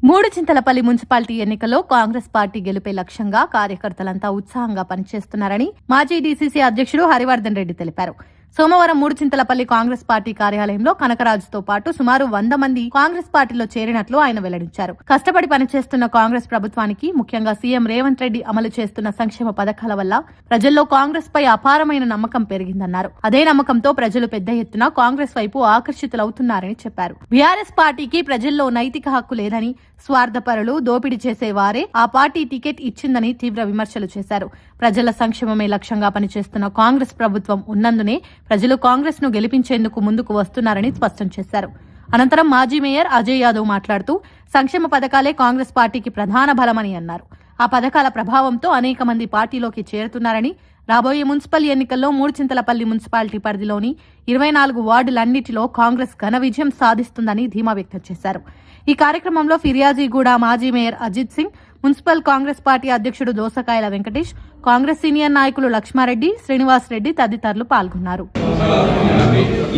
Muduchintalapalli municipality ఎన్నికల్లో Congress party గెలుపే లక్ష్యంగా కార్యకర్తలంతా ఉత్సాహంగా పనిచేస్తున్నారని మాజీ డీసీసీ అధ్యక్షుడు హరివర్ధన్ రెడ్డి తెలిపారు. సోమవారం మూడుచింతలపల్లి కాంగ్రెస్ పార్టీ కార్యాలయంలో కనకరాజుతో పాటు సుమారు 100 మంది కాంగ్రెస్ పార్టీలో చేరినట్లు ఆయన వెల్లడించారు. కష్టపడి పనిచేస్తున్న కాంగ్రెస్ ప్రభుత్వానికి, ముఖ్యంగా సీఎం రేవంత్ రెడ్డి అమలు చేస్తున్న సంక్షేమ పథకాల వల్ల ప్రజల్లో కాంగ్రెస్ పై అపారమైన నమ్మకం పెరిగిందన్నారు. అదే నమ్మకంతో ప్రజలు పెద్ద ఎత్తున కాంగ్రెస్ వైపు ఆకర్షితులవుతున్నారని చెప్పారు. బీఆర్ఎస్ పార్టీకి ప్రజల్లో నైతిక హక్కు లేదని, స్వార్థపరులు, దోపిడీ చేసేవారే ఆ పార్టీ టికెట్ ఇచ్చిందని తీవ్ర విమర్శలు చేశారు. ప్రజల సంక్షేమమే లక్ష్యంగా పనిచేస్తున్న కాంగ్రెస్ ప్రభుత్వం ఉన్నందునే ప్రజలు కాంగ్రెస్ ను గెలిపించేందుకు ముందుకు వస్తున్నారని స్పష్టం చేశారు. అనంతరం మాజీ మేయర్ అజయ్ యాదవ్ మాట్లాడుతూ సంక్షేమ పథకాలే కాంగ్రెస్ పార్టీకి ప్రధాన బలమని అన్నారు. ఆ పథకాల ప్రభావంతో అనేక మంది పార్టీలోకి చేరుతున్నారని, రాబోయే మున్సిపల్ ఎన్నికల్లో మూడుచింతలపల్లి మున్సిపాలిటీ పరిధిలోని 24 వార్డులన్నిటిలో కాంగ్రెస్ ఘన విజయం సాధిస్తుందని ధీమా వ్యక్తం చేశారు. ఈ కార్యక్రమంలో ఫిర్యాజీగూడ మాజీ mayor Ajith Singh, municipal Congress party అధ్యక్షుడు దోసకాయల వెంకటేష్, కాంగ్రెస్ సీనియర్ నాయకులు లక్ష్మారెడ్డి, శ్రీనివాస్ రెడ్డి తదితరులు పాల్గొన్నారు.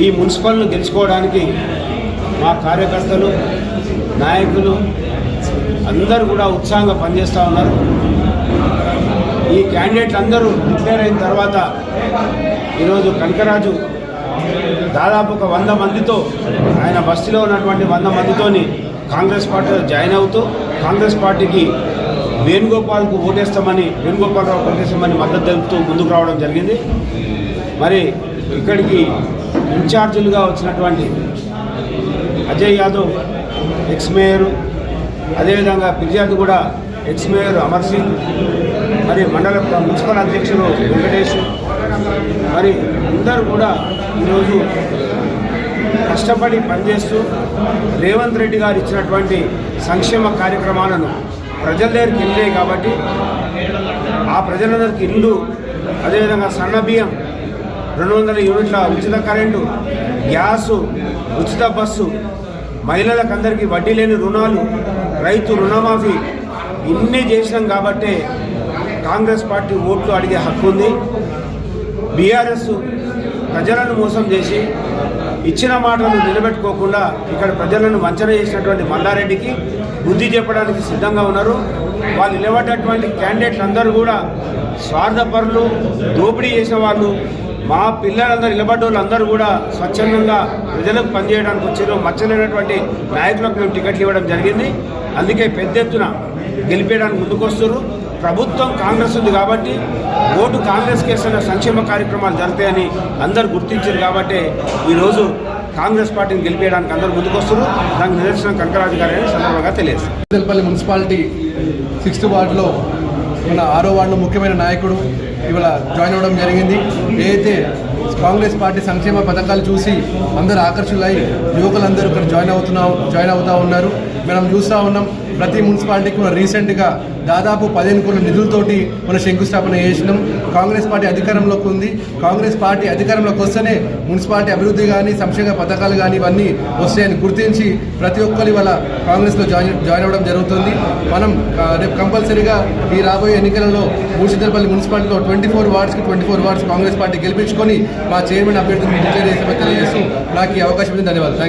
ఈ మున్సిపల్ ను గెలుచుకోవడానికి మా కార్యకర్తలు, నాయకులు అందరూ కూడా ఉత్సాహంగా పనిచేస్తూ ఉన్నారు. ఈ క్యాండిడేట్లు అందరూ డిక్లేర్ అయిన తర్వాత ఈరోజు కనకరాజు దాదాపు ఒక 100 మందితో, ఆయన బస్తీలో ఉన్నటువంటి 100 మందితోని కాంగ్రెస్ పార్టీలో జాయిన్ అవుతూ కాంగ్రెస్ పార్టీకి వేణుగోపాల్కు వేణుగోపాలరావు ఓటేస్తామని మద్దతు తెలుపుతూ ముందుకు రావడం జరిగింది. మరి ఇక్కడికి ఇన్ఛార్జీలుగా వచ్చినటువంటి అజయ్ యాదవ్ ఎక్స్ మేయరు, అదేవిధంగా ఫిర్యాదుగూడ ఎక్స్ మేయర్ అమర్ సింగ్, మరి మండల మున్సిపల్ అధ్యక్షుడు వెంకటేష్, మరి అందరూ కూడా ఈరోజు కష్టపడి పనిచేస్తూ రేవంత్ రెడ్డి గారు ఇచ్చినటువంటి సంక్షేమ కార్యక్రమాలను ప్రజల దగ్గరికి వెళ్ళాయి కాబట్టి ఆ ప్రజలందరికీ ఇల్లు, అదేవిధంగా సన్న బియ్యం, 200 యూనిట్ల ఉచిత కరెంటు, గ్యాసు, ఉచిత బస్సు, మహిళలకు అందరికీ వడ్డీ లేని రుణాలు, రైతు రుణమాఫీ ఇన్ని చేసినాం కాబట్టే కాంగ్రెస్ పార్టీ ఓట్లు అడిగే హక్కు ఉంది. బీఆర్ఎస్ ప్రజలను మోసం చేసి ఇచ్చిన మాటలను నిలబెట్టుకోకుండా ఇక్కడ ప్రజలను వంచన చేసినటువంటి మల్లారెడ్డికి బుద్ధి చెప్పడానికి సిద్ధంగా ఉన్నారు. వాళ్ళు నిలబడ్డటువంటి క్యాండిడేట్లు అందరూ కూడా స్వార్థపరులు, దోపిడీ చేసిన వాళ్ళు. మా పిల్లలందరూ నిలబడ్డ వాళ్ళందరూ కూడా స్వచ్ఛందంగా ప్రజలకు పనిచేయడానికి వచ్చారు. మచ్చలేనటువంటి నాయకులకు మేము టికెట్లు ఇవ్వడం జరిగింది. అందుకే పెద్ద ఎత్తున గెలిపేయడానికి ముందుకొస్తారు. ప్రభుత్వం కాంగ్రెస్ ఉంది కాబట్టి ఓటు కాంగ్రెస్ కేసిన సంక్షేమ కార్యక్రమాలు జరుగుతాయని అందరూ గుర్తించారు కాబట్టి ఈరోజు కాంగ్రెస్ పార్టీని గెలిపేయడానికి అందరూ ముందుకొస్తారు. దానికి నిదర్శనం కనకరాజు గారు అని సందర్భంగా తెలియజేస్తారు. మూడుచింతలపల్లి మున్సిపాలిటీ 6th వార్డులో మన 6వ వార్డులో ముఖ్యమైన నాయకుడు ఇవాళ జాయిన్ అవ్వడం జరిగింది. ఏదైతే కాంగ్రెస్ పార్టీ సంక్షేమ పథకాలు చూసి అందరూ ఆకర్షులై యువకులందరూ ఇక్కడ జాయిన్ అవుతూ ఉన్నారు. మనం చూస్తూ ఉన్నాం. ప్రతి మున్సిపాలిటీకి మనం రీసెంట్గా దాదాపు 15 కోట్ల నిధులతోటి మనం శంకుస్థాపన చేసినాం. కాంగ్రెస్ పార్టీ అధికారంలోకి ఉంది. కాంగ్రెస్ పార్టీ అధికారంలోకి వస్తేనే మున్సిపాలిటీ అభివృద్ధి కానీ, సంక్షేమ పథకాలు కానీ ఇవన్నీ వస్తాయని గుర్తించి ప్రతి ఒక్కరి వల్ల కాంగ్రెస్లో జాయిన్ అవ్వడం జరుగుతుంది. మనం రేపు కంపల్సరీగా ఈ రాబోయే ఎన్నికలలో మూడుచింతలపల్లి మున్సిపాలిటీలో 24 వార్డ్స్ కాంగ్రెస్ పార్టీ గెలిపించుకొని మా చైర్మన్ అభ్యర్థిని డిక్లేర్ చేసి తెలియజేస్తూ నాకు ఈ అవకాశం ధన్యవాదాలు.